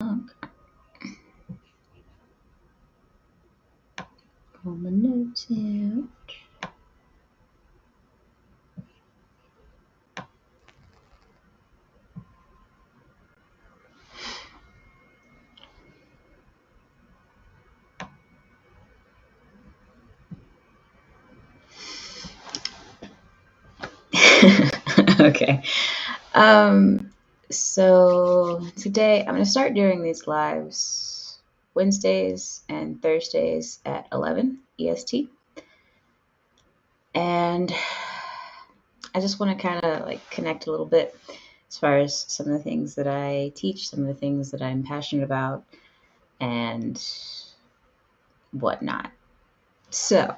Okay. Pull my notes out. Okay. Um, so today I'm going to start doing these lives Wednesdays and Thursdays at 11 EST. And I just want to kind of like connect a little bit as far as some of the things that I teach, some of the things that I'm passionate about, and whatnot. So,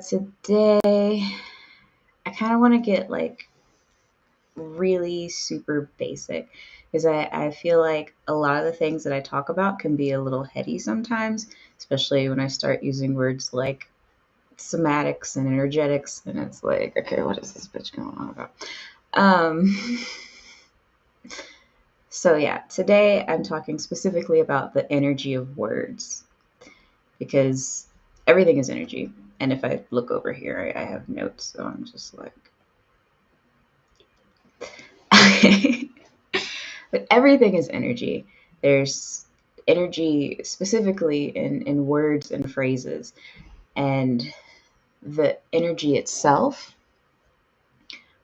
today I kind of want to get like really super basic because I feel like a lot of the things that I talk about can be a little heady sometimes, especially when I start using words like somatics and energetics, and it's like, okay, what is this bitch going on about? Um, so yeah, today I'm talking specifically about the energy of words because everything is energy. And if I look over here, I have notes, so I'm just like, okay. But everything is energy. There's energy specifically in words and phrases. And the energy itself,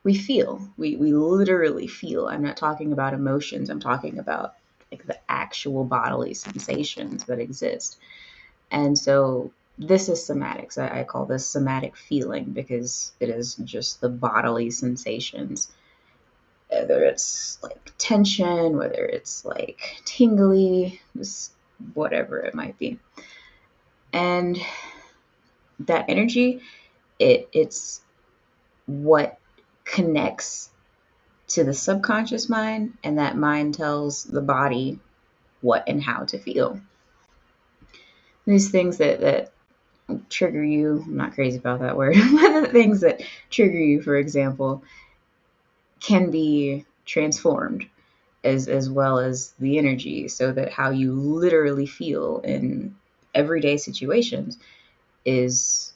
we feel. We literally feel. I'm not talking about emotions. I'm talking about like the actual bodily sensations that exist. And so this is somatics. I call this somatic feeling because it is just the bodily sensations, whether it's like tension, whether it's like tingly, just whatever it might be. And that energy, it's what connects to the subconscious mind, and that mind tells the body what and how to feel. These things that trigger you, I'm not crazy about that word, but the things that trigger you, for example, can be transformed as well as the energy, so that how you literally feel in everyday situations is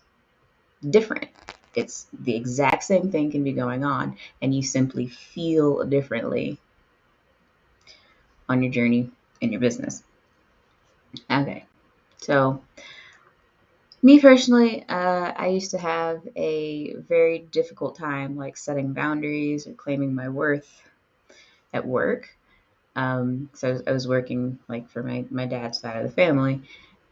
different. It's the exact same thing can be going on, and you simply feel differently on your journey in your business. Okay, so me personally, I used to have a very difficult time like setting boundaries or claiming my worth at work. So I was working like for my dad's side of the family,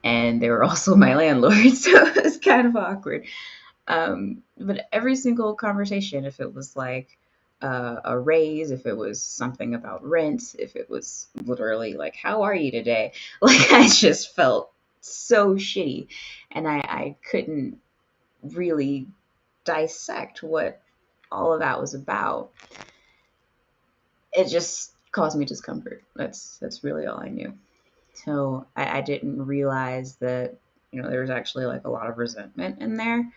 and they were also my landlords, so it was kind of awkward. But every single conversation, if it was like a raise, if it was something about rent, if it was literally like, how are you today? Like, I just felt so shitty. And I couldn't really dissect what all of that was about. It just caused me discomfort. That's really all I knew. So I didn't realize that, there was actually like a lot of resentment in there.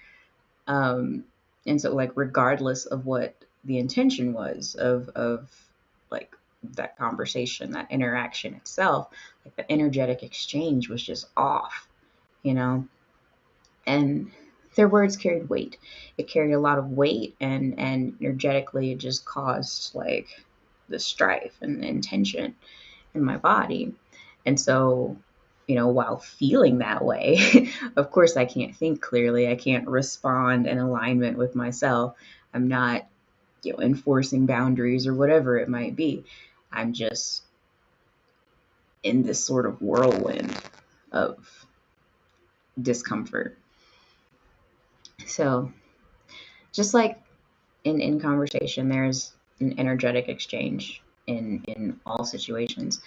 Um, and so like regardless of what the intention was of like that conversation, that interaction itself, like the energetic exchange was just off, you know. And their words carried weight. It carried a lot of weight, and energetically it just caused like the strife and tension in my body. And so, while feeling that way, of course, I can't think clearly. I can't respond in alignment with myself. I'm not, enforcing boundaries or whatever it might be. I'm just in this sort of whirlwind of discomfort. So, just like in conversation, there's an energetic exchange in all situations,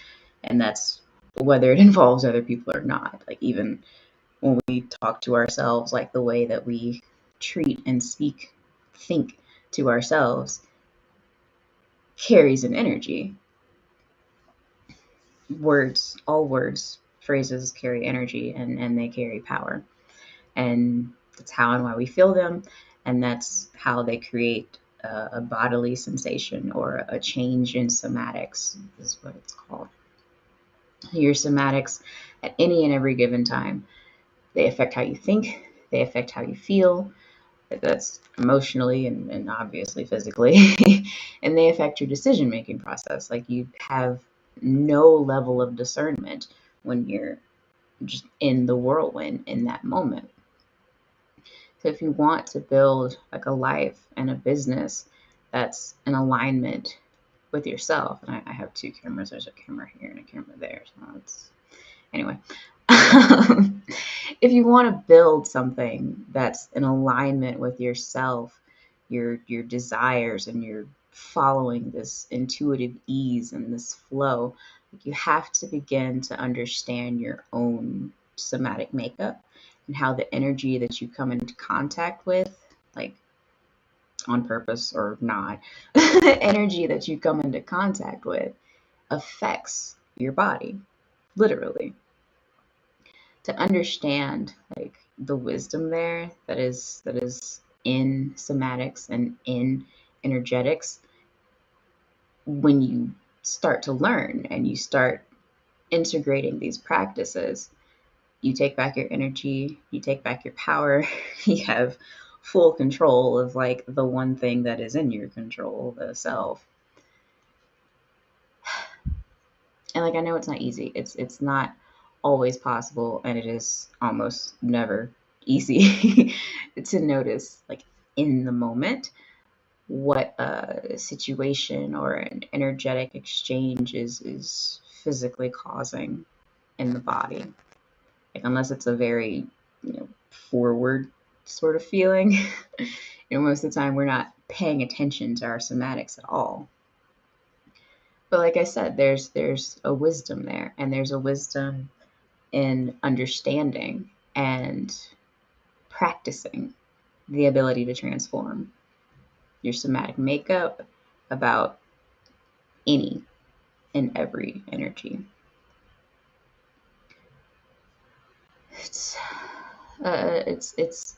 and that's whether it involves other people or not. Like even when we talk to ourselves, like the way that we treat and speak, think to ourselves carries an energy. Words, all words, phrases carry energy, and they carry power. And that's how and why we feel them, and that's how they create a bodily sensation or a change in somatics, is what it's called. Your somatics at any and every given time, they affect how you think, they affect how you feel. That's emotionally and obviously physically, and they affect your decision making process. Like, you have no level of discernment when you're just in the whirlwind in that moment. So if you want to build like a life and a business that's in alignment with yourself, and I have two cameras. There's a camera here and a camera there. So it's anyway. If you want to build something that's in alignment with yourself, your desires, and you're following this intuitive ease and this flow, you have to begin to understand your own somatic makeup and how the energy that you come into contact with, like on purpose or not, the energy that you come into contact with affects your body, literally. To understand like the wisdom there that is in somatics and in energetics, when you start to learn and you start integrating these practices, you take back your energy, you take back your power, you have full control of like the one thing that is in your control, the self. And like, I know it's not easy. It's not always possible, and it is almost never easy to notice like in the moment what a situation or an energetic exchange is physically causing in the body. Like, unless it's a very, forward sort of feeling, most of the time we're not paying attention to our somatics at all. But like I said, there's a wisdom there, and there's a wisdom in understanding and practicing the ability to transform your somatic makeup about any and every energy. It's it's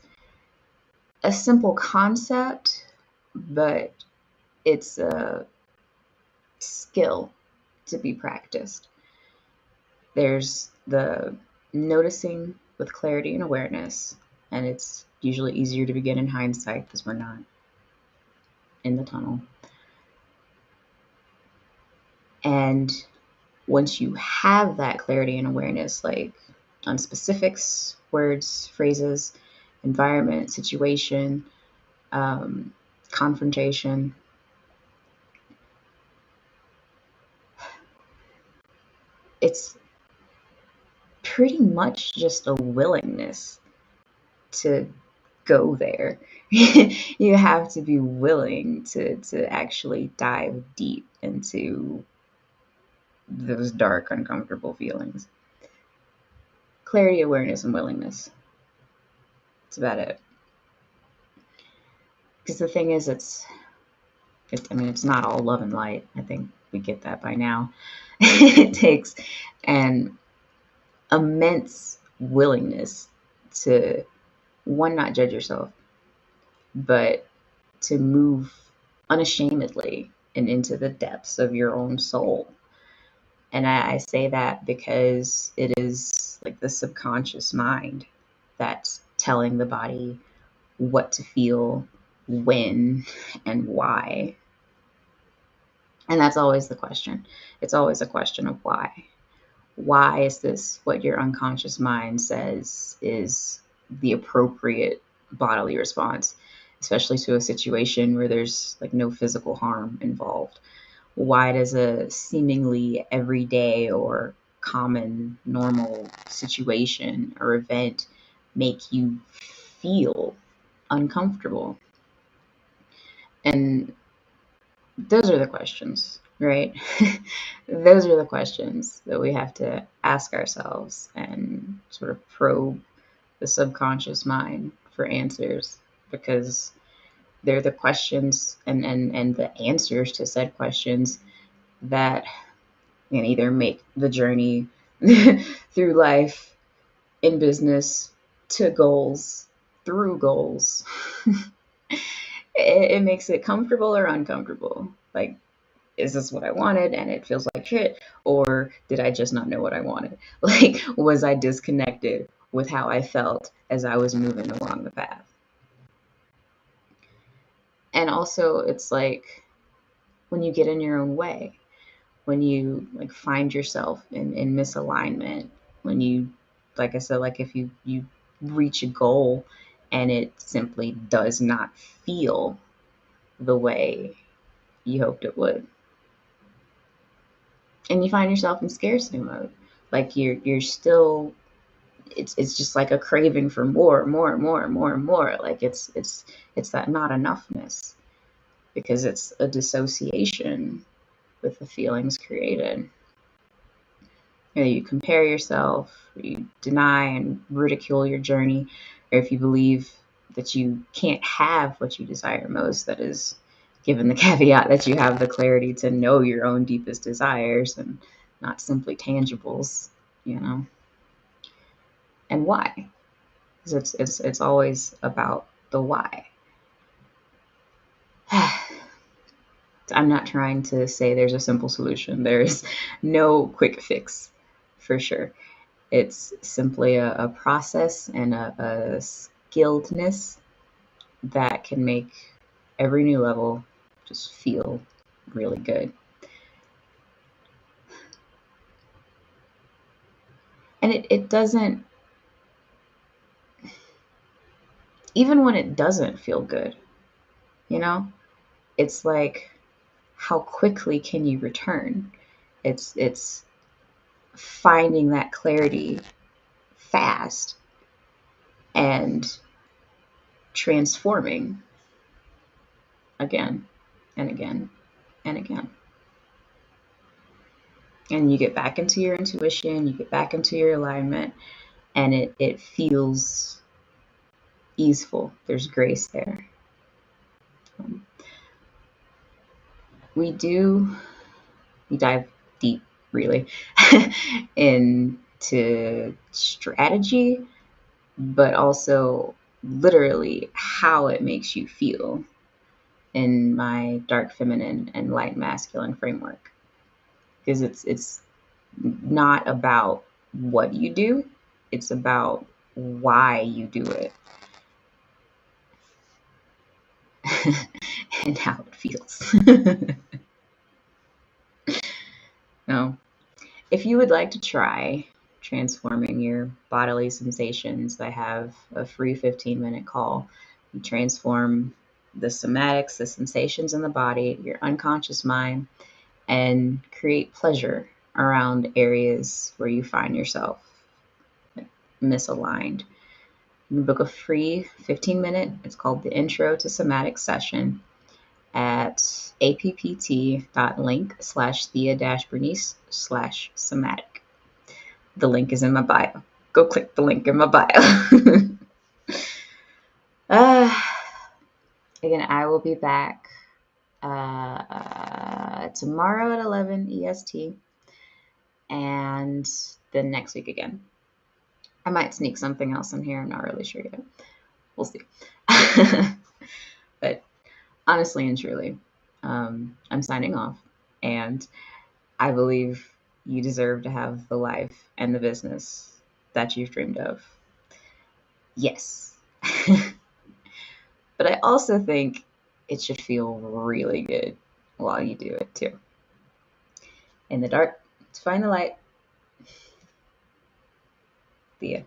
a simple concept, but it's a skill to be practiced. There's the noticing with clarity and awareness, and it's usually easier to begin in hindsight because we're not in the tunnel. And once you have that clarity and awareness, like on specifics, words, phrases, environment, situation, confrontation, it's pretty much just a willingness to go there. You have to be willing to actually dive deep into those dark, uncomfortable feelings. Clarity, awareness, and willingness. That's about it. Because the thing is, it's not all love and light. I think we get that by now. It takes an immense willingness to, one, not judge yourself, but to move unashamedly and into the depths of your own soul. And I say that because it is like the subconscious mind that's telling the body what to feel, when, and why. And that's always the question. It's always a question of why. Why is this what your unconscious mind says is the appropriate bodily response, especially to a situation where there's like no physical harm involved? Why does a seemingly everyday or common, normal situation or event make you feel uncomfortable? And those are the questions, right? Those are the questions that we have to ask ourselves and sort of probe the subconscious mind for answers, because they're the questions and the answers to said questions that can either make the journey through life, in business, to goals, through goals, it makes it comfortable or uncomfortable. Like, is this what I wanted and it feels like shit? Or did I just not know what I wanted? Like, was I disconnected with how I felt as I was moving along the path? And also, it's like when you get in your own way, when you like find yourself in misalignment, when you, like I said, like if you reach a goal and it simply does not feel the way you hoped it would, and you find yourself in scarcity mode, like you're still, it's just like a craving for more, more, more, more, more. Like it's that not enoughness, because it's a dissociation with the feelings created. You know, you compare yourself, you deny and ridicule your journey, or if you believe that you can't have what you desire most, that is, given the caveat that you have the clarity to know your own deepest desires and not simply tangibles, you know, and why? Because it's always about the why. I'm not trying to say there's a simple solution. There's no quick fix, for sure. It's simply a process and a skilledness that can make every new level just feel really good. And it doesn't, even when it doesn't feel good, you know, it's like, how quickly can you return? It's finding that clarity fast and transforming again and again and again. And you get back into your intuition, you get back into your alignment, and it feels easeful. There's grace there. Um, we do, we dive deep, really, into strategy, but also literally how it makes you feel in my dark feminine and light masculine framework. Because it's not about what you do, it's about why you do it and how it feels. No. If you would like to try transforming your bodily sensations, I have a free 15-minute call. You transform the somatics, the sensations in the body, your unconscious mind, and create pleasure around areas where you find yourself like, misaligned. You can book a free 15-minute, it's called the Intro to Somatic session, at appt.link/thea-bernice/somatic. The link is in my bio. Go click the link in my bio. uh, Again, I will be back tomorrow at 11 EST, and then next week again. I might sneak something else in here. I'm not really sure yet. We'll see. But honestly and truly, I'm signing off, and I believe you deserve to have the life and the business that you've dreamed of. Yes. But I also think it should feel really good while you do it too. In the dark, to find the light. The